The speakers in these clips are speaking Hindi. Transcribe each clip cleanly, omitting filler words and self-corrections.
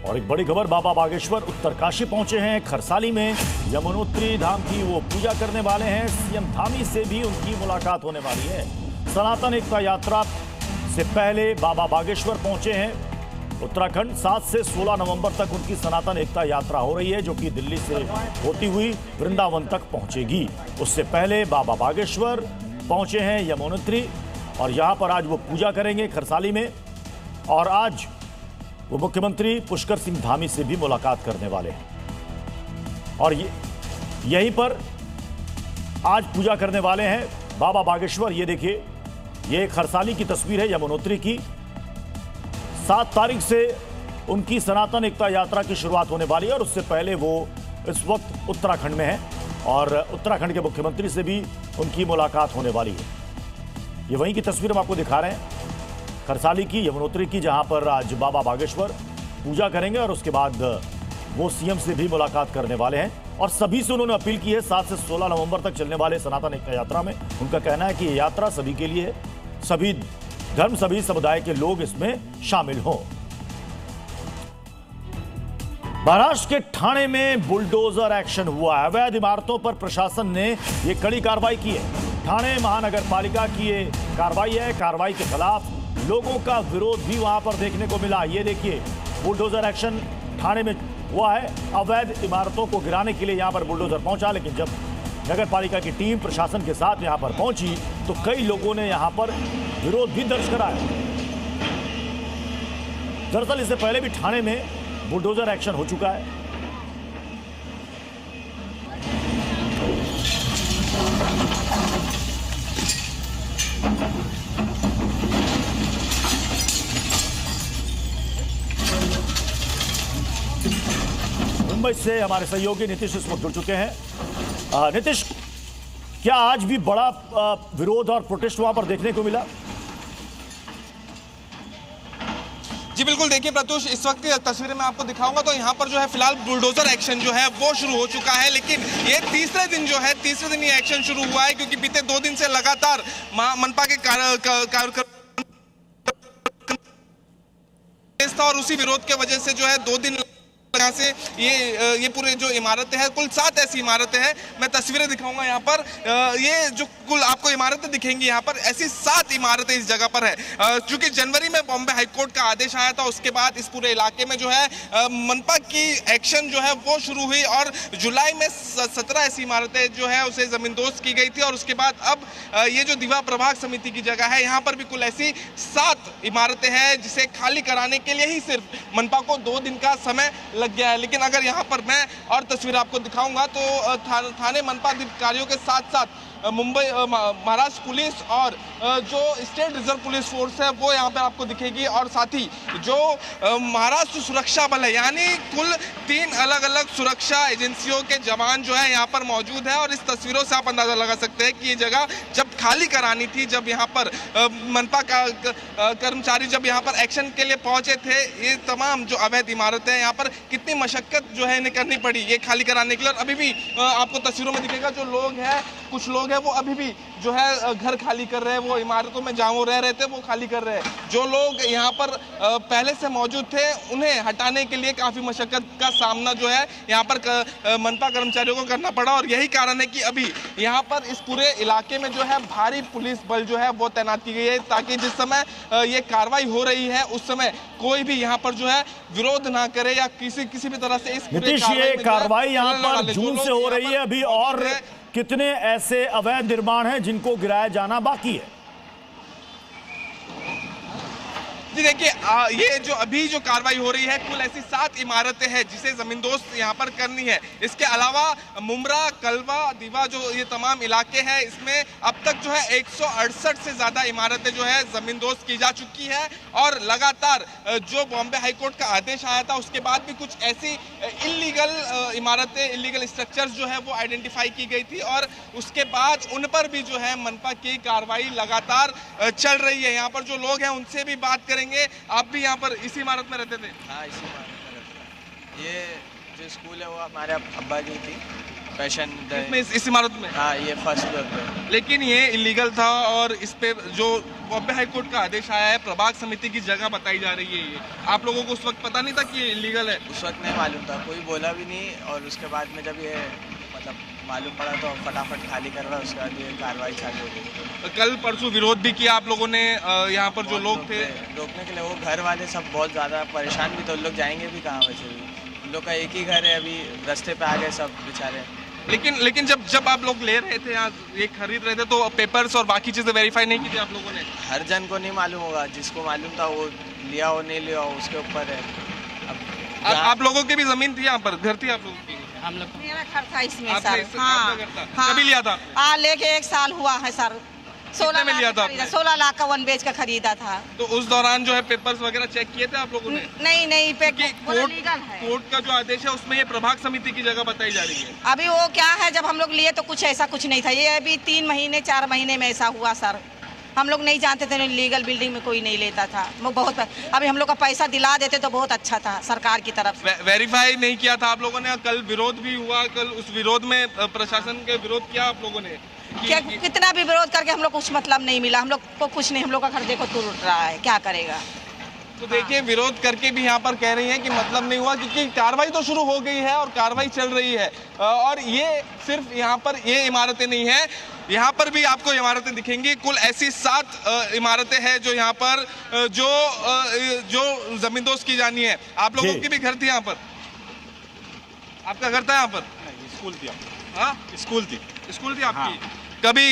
और एक बड़ी खबर, बाबा बागेश्वर उत्तरकाशी पहुंचे हैं। खरसाली में यमुनोत्री धाम की वो पूजा करने वाले हैं। सीएम धामी से भी उनकी मुलाकात होने वाली है। सनातन एकता यात्रा से पहले बाबा बागेश्वर पहुंचे हैं उत्तराखंड। 7 से 16 नवंबर तक उनकी सनातन एकता यात्रा हो रही है, जो कि दिल्ली से होती हुई वृंदावन तक पहुंचेगी। उससे पहले बाबा बागेश्वर पहुंचे हैं यमुनोत्री और यहां पर आज वो पूजा करेंगे खरसाली में। और आज वो मुख्यमंत्री पुष्कर सिंह धामी से भी मुलाकात करने वाले हैं और यहीं पर आज पूजा करने वाले हैं बाबा बागेश्वर। ये देखिए, ये खरसाली की तस्वीर है यमुनोत्री की। 7 तारीख से उनकी सनातन एकता यात्रा की शुरुआत होने वाली है और उससे पहले वो इस वक्त उत्तराखंड में है और उत्तराखंड के मुख्यमंत्री से भी उनकी मुलाकात होने वाली है। ये वहीं की तस्वीर हम आपको दिखा रहे हैं, खरसाली की, यमुनोत्री की, जहां पर आज बाबा बागेश्वर पूजा करेंगे और उसके बाद वो सीएम से भी मुलाकात करने वाले हैं। और सभी से उन्होंने अपील की है 7 से 16 नवंबर तक चलने वाले सनातन एकता यात्रा में उनका कहना है कि ये यात्रा सभी के लिए है, सभी धर्म, सभी समुदाय के लोग इसमें शामिल हों। महाराष्ट्र के ठाणे में बुलडोजर एक्शन हुआ है। अवैध इमारतों पर प्रशासन ने ये कड़ी कार्रवाई की है। ठाणे महानगर पालिका की ये कार्रवाई है। कार्रवाई के खिलाफ लोगों का विरोध भी वहां पर देखने को मिला। ये देखिए, बुलडोजर एक्शन ठाणे में हुआ है। अवैध इमारतों को गिराने के लिए यहां पर बुलडोजर पहुंचा, लेकिन जब नगर पालिका की टीम प्रशासन के साथ यहां पर पहुंची तो कई लोगों ने यहां पर विरोध भी दर्ज कराया। दरअसल इससे पहले भी ठाणे में बुलडोजर एक्शन हो चुका है। मुंबई से हमारे सहयोगी नीतीश इस वक्त जुड़ चुके हैं। नीतीश, क्या आज भी बड़ा विरोध और प्रोटेस्ट वहां पर देखने को मिला? जी बिल्कुल, देखिए प्रत्युष, इस वक्त की तस्वीरें मैं आपको दिखाऊंगा तो यहाँ पर जो है फिलहाल बुलडोजर एक्शन जो है वो शुरू हो चुका है। लेकिन ये तीसरे दिन ये एक्शन शुरू हुआ है, क्योंकि बीते 2 दिन से लगातार मनपा के कार्यक्रम और उसी विरोध के वजह से जो है 2 दिन यहाँ से ये पूरे जो इमारतें हैं, कुल 7 ऐसी इमारतें हैं। मैं तस्वीरें दिखाऊंगा यहाँ पर। ये जो कुल आपको इमारतें दिखेंगी यहाँ पर, ऐसी 7 इमारतें इस जगह पर है। क्योंकि जनवरी में बॉम्बे हाईकोर्ट का आदेश आया था, उसके बाद इस पूरे इलाके में जो है मनपा की एक्शन जो है वो शुरू हुई और जुलाई में 17 ऐसी इमारतें जो है उसे जमींदोज की गई थी। और उसके बाद अब ये जो दिवा प्रभाग समिति की जगह है, यहाँ पर भी कुल ऐसी 7 इमारतें हैं, जिसे खाली कराने के लिए ही सिर्फ मनपा को 2 दिन का समय लग गया है। लेकिन अगर यहाँ पर मैं और तस्वीर आपको दिखाऊंगा तो थाने मनपा अधिकारियों के साथ साथ मुंबई महाराष्ट्र पुलिस और जो स्टेट रिजर्व पुलिस फोर्स है वो यहाँ पर आपको दिखेगी। और साथ ही जो महाराष्ट्र सुरक्षा बल है, यानी कुल 3 अलग अलग सुरक्षा एजेंसियों के जवान जो है यहाँ पर मौजूद है। और इस तस्वीरों से आप अंदाजा लगा सकते हैं कि ये जगह जब खाली करानी थी, जब यहाँ पर मनपा का कर्मचारी जब यहाँ पर एक्शन के लिए पहुंचे थे, ये तमाम जो अवैध इमारतें हैं यहाँ पर कितनी मशक्कत जो है इन्हें करनी पड़ी ये खाली कराने के लिए। और अभी भी आपको तस्वीरों में दिखेगा, जो लोग हैं, कुछ लोग हैं वो अभी भी जो है घर खाली कर रहे हैं। वो इमारतों में जहां वो रह रहे थे वो खाली कर रहे हैं। जो लोग यहाँ पर पहले से मौजूद थे, उन्हें हटाने के लिए काफ़ी मशक्कत का सामना जो है यहाँ पर मनपा कर्मचारियों को करना पड़ा। और यही कारण है कि अभी यहाँ पर इस पूरे इलाके में जो है भारी पुलिस बल जो है वो तैनात की गई है, ताकि जिस समय ये कार्रवाई हो रही है उस समय कोई भी यहाँ पर जो है विरोध ना करे या किसी भी तरह से इस कार्रवाई यहाँ पर जून से हो रही है अभी। और कितने ऐसे अवैध निर्माण हैं जिनको गिराया जाना बाकी है? जी देखिए, ये जो अभी जो कार्रवाई हो रही है, कुल ऐसी 7 इमारतें हैं जिसे जमींदोज यहाँ पर करनी है। इसके अलावा मुमरा, कलवा, दीवा जो ये तमाम इलाके हैं, इसमें अब तक जो है 168 से ज़्यादा इमारतें जो है जमींदोज की जा चुकी है। और लगातार जो बॉम्बे हाईकोर्ट का आदेश आया था, उसके बाद भी कुछ ऐसी इल्लीगल इमारतें, इल्लीगल स्ट्रक्चर्स जो है वो आइडेंटिफाई की गई थी। और उसके बाद उन पर भी जो है मनपा की कार्रवाई लगातार चल रही है। यहाँ पर जो लोग हैं उनसे भी बात करेंगे। आप भी यहाँ पर इसी इमारत में रहते थे? हाँ, इसी इमारत में रहते थे। ये जो स्कूल है वो हमारे अब्बा की थी, पैशन इसमें इस इमारत में। हाँ, ये फर्स्ट फ्लोर पे। लेकिन ये इलीगल था और इस पे जो बॉम्बे हाई कोर्ट का आदेश आया है, प्रभाग समिति की जगह बताई जा रही है। ये आप लोगों को उस वक्त पता नहीं था कि ये इलीगल है? उस वक्त नहीं मालूम था, कोई बोला भी नहीं। और उसके बाद में जब ये मतलब मालूम पड़ा तो फटाफट खाली करवा, उसके बाद ये कार्रवाई चालू हो गई। कल परसों विरोध भी किया आप लोगों ने यहाँ पर जो लोग थे रोकने के लिए। वो घर वाले सब बहुत ज़्यादा परेशान भी, तो लोग जाएंगे भी कहाँ वैसे भी। उन लोग का एक ही घर है, अभी रास्ते पे आ गए सब बेचारे। लेकिन जब आप लोग ले रहे थे यहाँ, ये खरीद रहे थे, तो पेपर्स और बाकी चीजें वेरीफाई नहीं की थी आप लोगों ने? हर जन को नहीं मालूम होगा, जिसको मालूम था वो लिया हो नहीं लिया हो उसके ऊपर है। अब आप लोगों की भी जमीन थी यहाँ पर, घर थी आप लोगों की? हम लोग मेरा घर था इसमें आपने सर। हाँ, आपका घर था? कभी लिया था? लेके 1 साल हुआ है सर। 16 में लिया था आपने? 16 लाख का वन बेच का खरीदा था। तो उस दौरान जो है पेपर्स वगैरह चेक किए थे आप लोगों ने? नहीं कोर्ट है। कोर्ट का जो आदेश है उसमें ये प्रभाग समिति की जगह बताई जा रही है। अभी वो क्या है, जब हम लोग लिए तो कुछ ऐसा कुछ नहीं था। ये अभी 3 महीने 4 महीने में ऐसा हुआ सर। हम लोग नहीं जानते थे, लीगल बिल्डिंग में कोई नहीं लेता था। वो बहुत अभी हम लोग का पैसा दिला देते तो बहुत अच्छा था सरकार की तरफ से। वेरीफाई नहीं किया था आप लोगों ने। कल विरोध भी हुआ, कल उस विरोध में प्रशासन के विरोध किया आप लोगों ने? कितना भी विरोध करके हम लोग कुछ मतलब नहीं मिला। हम लोग को कुछ नहीं, हम लोग का घर देखो टूट रहा है, क्या करेगा। तो देखिए, विरोध करके भी यहाँ पर कह रही हैं कि मतलब नहीं हुआ, क्योंकि कार्रवाई तो शुरू हो गई है और कार्रवाई चल रही है। और ये सिर्फ यहाँ पर ये इमारतें नहीं है, यहाँ पर भी आपको इमारतें दिखेंगी। कुल ऐसी 7 इमारतें हैं जो यहाँ पर जो जमींदोज की जानी है। आप लोगों की भी घर थी यहाँ पर? आपका घर था यहाँ पर? स्कूल थी। हाँ, स्कूल थी आपकी?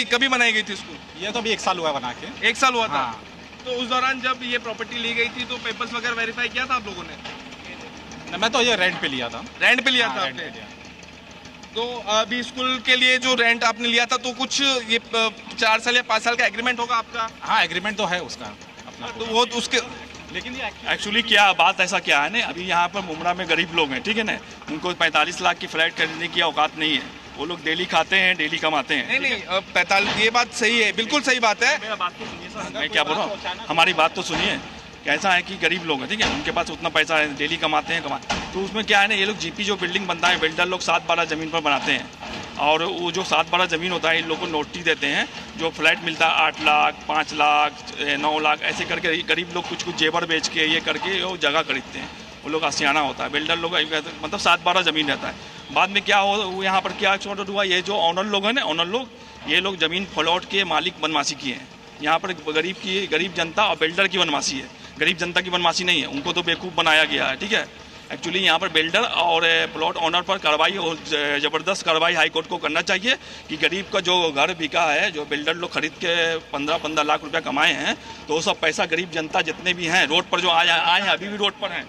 कभी बनाई गई थी स्कूल? ये तो अभी 1 साल हुआ बना के। 1 साल हुआ था? हाँ। तो उस दौरान जब ये प्रॉपर्टी ली गई थी तो पेपर्स वगैरह वेरीफाई किया था आप लोगों ने? मैं तो ये रेंट पे लिया था। रेंट पे लिया हाँ, था रेंट आपने? पे लिया। तो अभी स्कूल के लिए जो रेंट आपने लिया था, तो कुछ ये 4 साल या 5 साल का एग्रीमेंट होगा आपका? हाँ, एग्रीमेंट तो है उसका अपना। तो वो तो उसके लेकिन ये एक्चुअली क्या बात ऐसा क्या है ना, अभी यहाँ पर मुमरा में गरीब लोग हैं, ठीक है ना, उनको 45 लाख की फ्लैट खरीदने की औकात नहीं है। वो लोग डेली खाते हैं, डेली कमाते हैं। नहीं 45, ये बात सही है, बिल्कुल सही बात है। मेरा बात तो सुनिए सर, मैं क्या बोल रहा हूँ, हमारी बात तो सुनिए। कैसा है कि गरीब लोग हैं, ठीक है, उनके पास उतना पैसा है, डेली कमाते हैं तो उसमें क्या है ना, ये लोग जीपी जो बिल्डिंग बनता है, बिल्डर लोग 7-12 ज़मीन पर बनाते हैं। और वो जो 7-12 ज़मीन होता है, इन लोग को नोटिस देते हैं। जो फ्लैट मिलता है 8 लाख, 5 लाख, 9 लाख ऐसे करके गरीब लोग कुछ जेवर बेच के ये करके वो जगह खरीदते हैं। वो लोग आशियाना होता है, बिल्डर लोग मतलब 7-12 ज़मीन रहता है। बाद में क्या हो, यहाँ पर क्या सॉर्ट हुआ, ये जो ऑनर लोग हैं ना, ऑनर लोग, ये लोग ज़मीन प्लॉट के मालिक बनवासी किए हैं। यहाँ पर गरीब जनता और बिल्डर की बनवासी है, गरीब जनता की बनवासी नहीं है। उनको तो बेवकूफ़ बनाया गया है, ठीक है। एक्चुअली यहाँ पर बिल्डर और प्लॉट ऑनर पर कार्रवाई और ज़बरदस्त कार्रवाई हाई कोर्ट को करना चाहिए कि गरीब का जो घर बिका है, जो बिल्डर लोग खरीद के 15-15 लाख रुपया कमाए हैं, तो वो सब पैसा गरीब जनता जितने भी हैं, रोड पर जो आए हैं, अभी भी रोड पर हैं,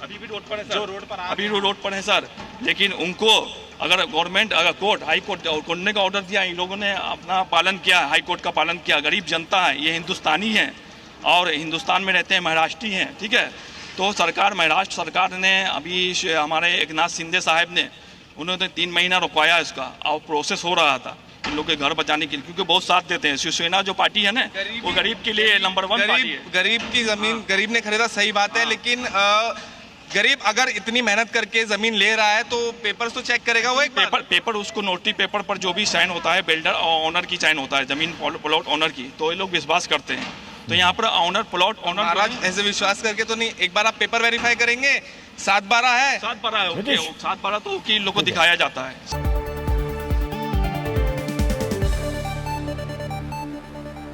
अभी भी रोड पर है सर, जो रोड पर अभी रोड पर है सर। लेकिन उनको अगर गवर्नमेंट, अगर कोर्ट, हाई कोर्ट खोलने का ऑर्डर दिया, इन लोगों ने अपना पालन किया, हाई कोर्ट का पालन किया। गरीब जनता है, ये हिंदुस्तानी हैं और हिंदुस्तान में रहते हैं, महाराष्ट्री हैं, ठीक है। तो सरकार, महाराष्ट्र सरकार ने अभी हमारे एकनाथ शिंदे साहब ने, उन्होंने 3 महीना रुकवाया इसका, और प्रोसेस हो रहा था इन लोग के घर बचाने के लिए, क्योंकि बहुत साथ देते हैं। शिवसेना जो पार्टी है ना, वो गरीब के लिए नंबर 1 पार्टी है। गरीब की जमीन गरीब ने खरीदा, सही बात है। लेकिन गरीब अगर इतनी मेहनत करके जमीन ले रहा है तो पेपर्स तो चेक करेगा वो। एक पेपर उसको नोटिस पेपर पर जो भी साइन होता है, बिल्डर और ऑनर की साइन होता है, जमीन प्लॉट ऑनर की, तो ये लोग विश्वास करते हैं। तो यहाँ पर ऑनर प्लॉट ऑनर, महाराज ऐसे विश्वास करके तो नहीं, एक बार आप पेपर वेरीफाई करेंगे। 7-12 है, 7-12 है, 7-12 तो वकील लोग को दिखाया जाता है।